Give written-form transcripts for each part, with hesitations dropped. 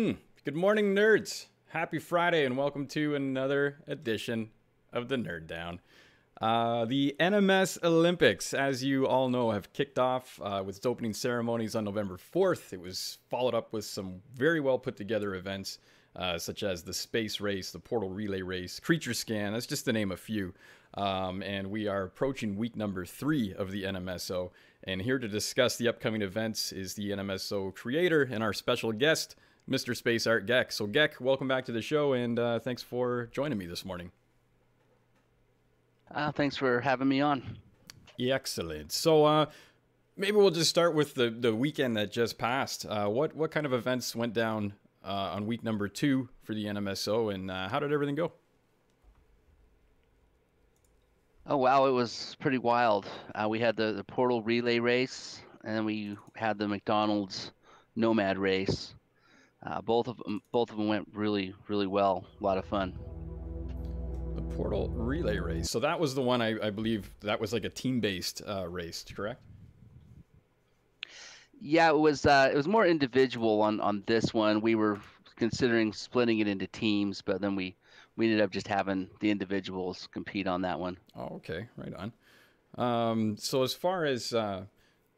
Good morning, nerds. Happy Friday, and welcome to another edition of the Nerd Down. The NMS Olympics, as you all know, have kicked off with its opening ceremonies on November 4th. It was followed up with some very well put together events, such as the space race, the portal relay race, creature scan. That's just to name a few. And we are approaching week number 3 of the NMSO. And here to discuss the upcoming events is the NMSO creator and our special guest, Mr. SpaceArtGek. So, Gek, welcome back to the show, and thanks for joining me this morning. Thanks for having me on. Excellent. So, maybe we'll just start with the weekend that just passed. What kind of events went down on week number 2 for the NMSO, and how did everything go? Oh, wow, it was pretty wild. We had the portal relay race, and then we had the McDonald's Nomad race. Both of them went really well. A lot of fun. The portal relay race. So that was the one I believe that was like a team-based race, correct? Yeah, it was more individual on this one. We were considering splitting it into teams, but then we ended up just having the individuals compete on that one. Oh, okay, right on. So as far as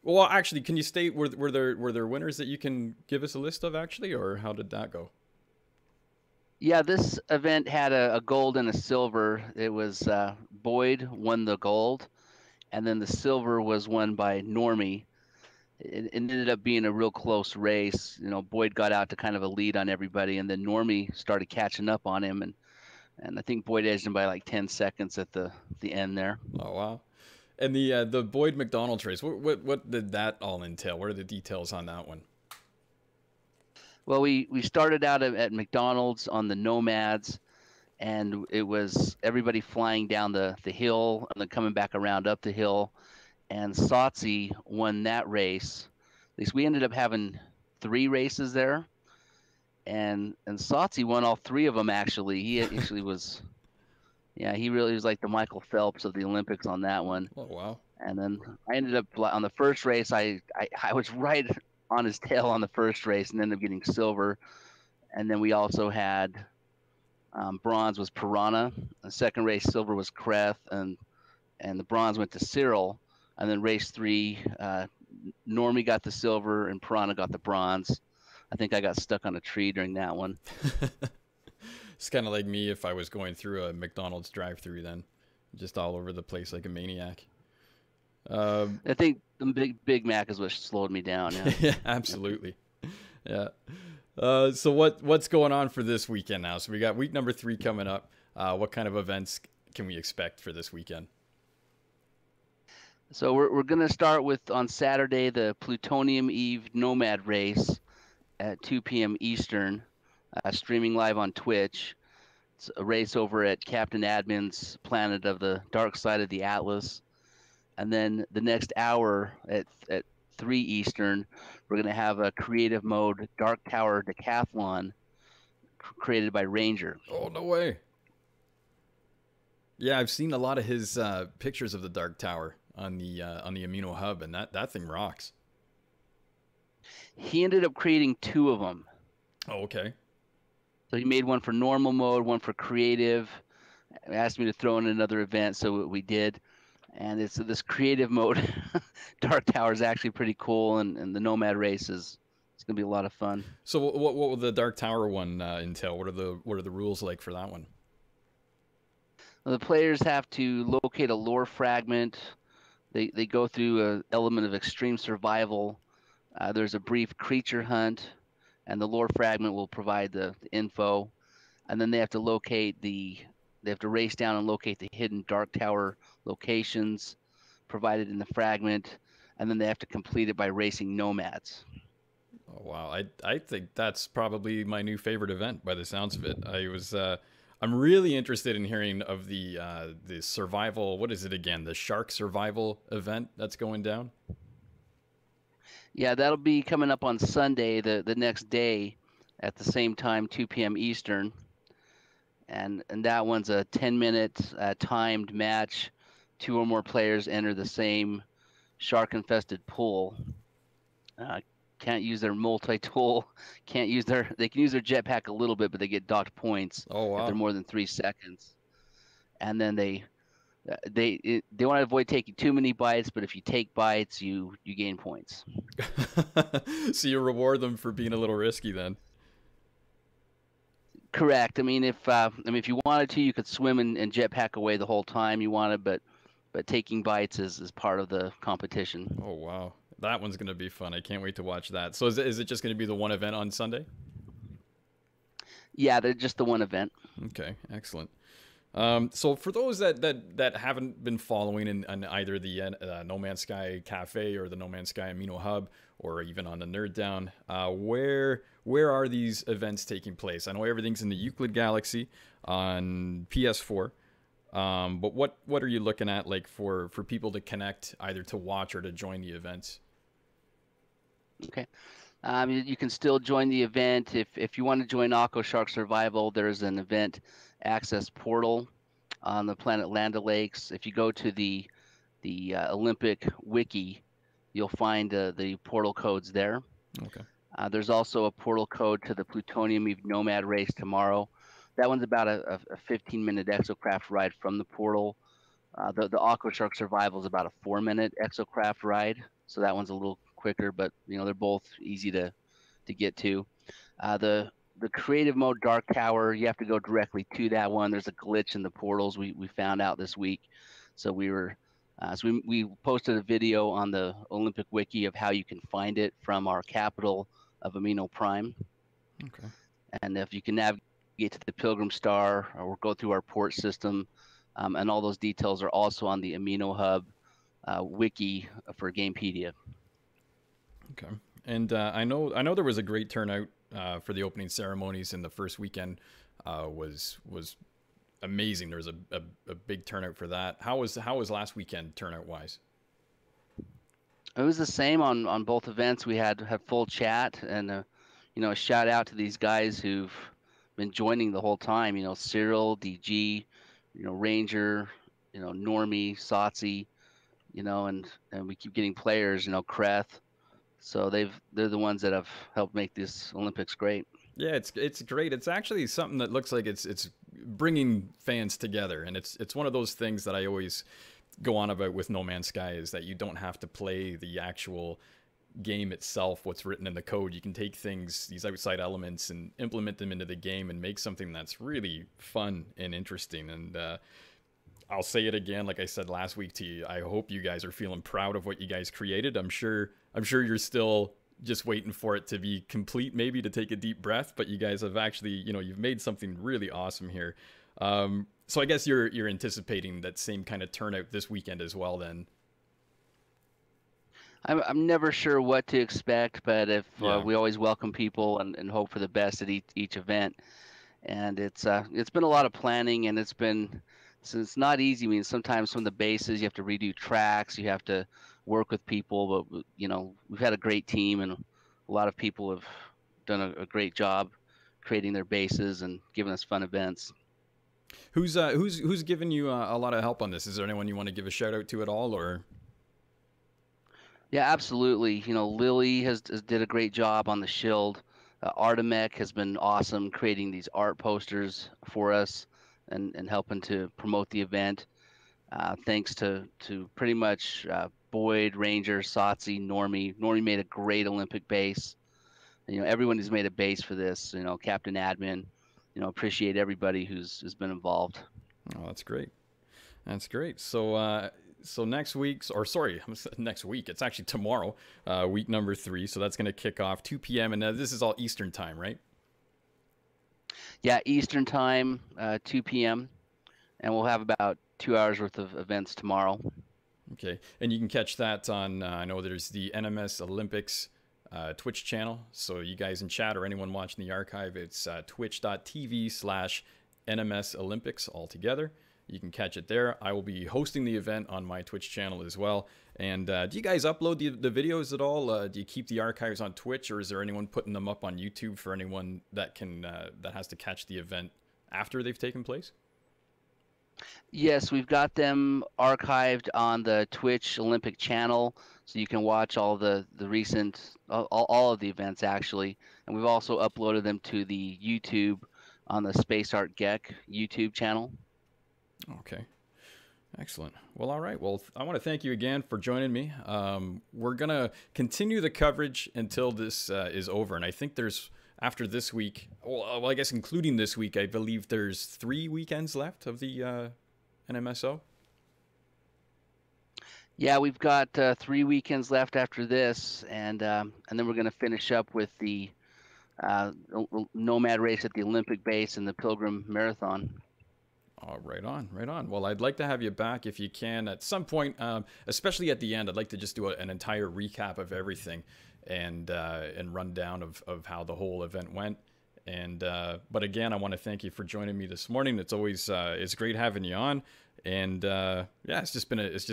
well, actually, can you state were there winners that you can give us a list of actually, or how did that go? Yeah, this event had a gold and a silver. It was Boyd won the gold, and then the silver was won by Normie. It ended up being a real close race. You know, Boyd got out to kind of a lead on everybody, and then Normie started catching up on him, and I think Boyd edged him by like 10 seconds at the end there. Oh wow! And the Boyd McDonald's race, what did that all entail? What are the details on that one? Well, we started out at McDonald's on the Nomads, and it was everybody flying down the hill and then coming back around up the hill. And Satsi won that race. At least we ended up having 3 races there, and Satsi won all 3 of them. Actually, he actually was, yeah, he really was like the Michael Phelps of the Olympics on that one. Oh wow! And then I ended up on the first race. I was right on his tail on the first race and ended up getting silver. And then we also had bronze was Piranha. The second race, silver was Kreth, and the bronze went to Cyril. And then race 3, Normie got the silver and Piranha got the bronze. I think I got stuck on a tree during that one. It's kind of like me if I was going through a McDonald's drive-through, then just all over the place like a maniac. I think the Big Mac is what slowed me down. Yeah, yeah, absolutely. Yeah. So what's going on for this weekend now? So we got week number 3 coming up. What kind of events can we expect for this weekend? So we're going to start with on Saturday the Plutonium Eve Nomad race at 2 p.m. Eastern, streaming live on Twitch. It's a race over at Captain Admin's planet of the dark side of the Atlas. And then the next hour at 3 Eastern, we're going to have a creative mode Dark Tower Decathlon created by Ranger. Oh, no way. Yeah, I've seen a lot of his pictures of the Dark Tower on the Amino Hub, and that thing rocks. He ended up creating 2 of them. Oh, okay. So he made one for normal mode, one for creative. He asked me to throw in another event, so we did. And it's this creative mode. Dark Tower is actually pretty cool, and the Nomad race it's gonna be a lot of fun. So what will the Dark Tower one entail? What are the rules like for that one? Well, the players have to locate a lore fragment. They go through an element of extreme survival. There's a brief creature hunt, and the lore fragment will provide the info. And then they have to race down and locate the hidden Dark Tower locations provided in the fragment, and then they have to complete it by racing nomads. Oh wow, I think that's probably my new favorite event by the sounds of it. I'm really interested in hearing of the survival. What is it again? The shark survival event that's going down. Yeah, that'll be coming up on Sunday, the next day, at the same time, 2 p.m. Eastern. And that one's a 10-minute timed match. 2 or more players enter the same shark-infested pool. can't use their multi-tool, can't use they can use their jetpack a little bit, but they get docked points Oh, if they're wow. more than 3 seconds. And then they want to avoid taking too many bites, but if you take bites, you gain points. So you reward them for being a little risky then. Correct. I mean, if you wanted to, you could swim and jetpack away the whole time you wanted, but taking bites is part of the competition. Oh, wow. That one's going to be fun. I can't wait to watch that. So is it just going to be the one event on Sunday? Yeah, they're just the one event. Okay, excellent. So for those that haven't been following in either the No Man's Sky Cafe or the No Man's Sky Amino Hub or even on the Nerd Down, where are these events taking place? I know everything's in the Euclid Galaxy on PS4, but what are you looking at like for people to connect either to watch or to join the events? Okay. You can still join the event if you want to join Aqua Shark Survival. There's an event access portal on the planet Land O'Lakes. If you go to the Olympic wiki, you'll find the portal codes there. Okay. There's also a portal code to the Plutonium Eve Nomad race tomorrow. That one's about a 15-minute exocraft ride from the portal. The Aqua Shark Survival is about a 4-minute exocraft ride, so that one's a little quicker, but they're both easy to get to. The creative mode Dark Tower, you have to go directly to that one. There's a glitch in the portals we found out this week, so we posted a video on the Olympic wiki of how you can find it from our capital of Amino Prime. Okay. And if you can navigate to the Pilgrim Star or go through our port system, and all those details are also on the Amino Hub wiki for Gamepedia. Okay. And I know there was a great turnout for the opening ceremonies, and the first weekend was amazing. There was a big turnout for that. How was last weekend turnout wise? It was the same on both events. We had full chat, and a shout out to these guys who've been joining the whole time. Cyril, DG, Ranger, Normie, Satsi, and we keep getting players. Kreth. So they're the ones that have helped make this Olympics great. Yeah, it's great. It's actually something that looks like it's bringing fans together, and it's one of those things that I always go on about with No Man's Sky is that you don't have to play the actual game itself, what's written in the code. You can take things, these outside elements, and implement them into the game and make something that's really fun and interesting. And I'll say it again, like I said last week to you, I hope you guys are feeling proud of what you guys created. I'm sure you're still just waiting for it to be complete, maybe to take a deep breath, but you guys have actually, you've made something really awesome here. So I guess you're anticipating that same kind of turnout this weekend as well then. I'm never sure what to expect, but if Yeah. we always welcome people and hope for the best at each event. And it's been a lot of planning, and so it's not easy. I mean, sometimes from the bases you have to redo tracks, you have to work with people, but we've had a great team, and a lot of people have done a great job creating their bases and giving us fun events. Who's given you a lot of help on this? Is there anyone you want to give a shout out to at all, or? Yeah, absolutely. Lily has did a great job on the shield. Artemek has been awesome creating these art posters for us and helping to promote the event. Thanks to pretty much Boyd, Ranger, Satsi, Normie. Normie made a great Olympic base. Everyone who's made a base for this. Captain Admin. Appreciate everybody who's been involved. Oh, that's great. That's great. So next week's, or sorry, next week, it's actually tomorrow, week number 3. So that's going to kick off 2 p.m. And this is all Eastern time, right? Yeah, Eastern time, 2 p.m. And we'll have about 2 hours worth of events tomorrow. Okay. And you can catch that on, I know there's the NMS Olympics Twitch channel. So you guys in chat or anyone watching the archive, it's twitch.tv/NMS Olympics altogether. You can catch it there. I will be hosting the event on my Twitch channel as well. And do you guys upload the videos at all? Do you keep the archives on Twitch, or is there anyone putting them up on YouTube for anyone that can that has to catch the event after they've taken place? Yes, we've got them archived on the Twitch Olympic channel, so you can watch all the recent all of the events actually, and we've also uploaded them to the YouTube on the SpaceArtGek YouTube channel. Okay. Excellent. Well, all right. Well, I want to thank you again for joining me. We're going to continue the coverage until this is over. And I think there's, after this week, well, I guess including this week, I believe there's 3 weekends left of the NMSO. Yeah, we've got 3 weekends left after this, and then we're going to finish up with the Nomad race at the Olympic base and the Pilgrim Marathon. Oh, right on, right on. Well, I'd like to have you back if you can at some point, especially at the end. I'd like to just do an entire recap of everything and rundown of how the whole event went. And but again, I want to thank you for joining me this morning. It's always it's great having you on, and yeah, it's just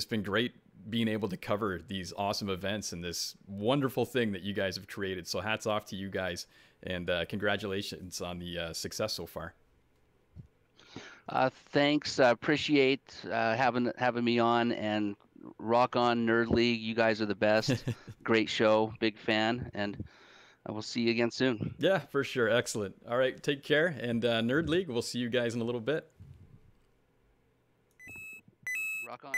been great being able to cover these awesome events and this wonderful thing that you guys have created. So hats off to you guys, and congratulations on the success so far. Thanks. Appreciate having me on, and rock on Nerd League. You guys are the best. Great show. Big fan, and I will see you again soon. Yeah, for sure. Excellent. All right, take care, and Nerd League, we'll see you guys in a little bit. Rock on.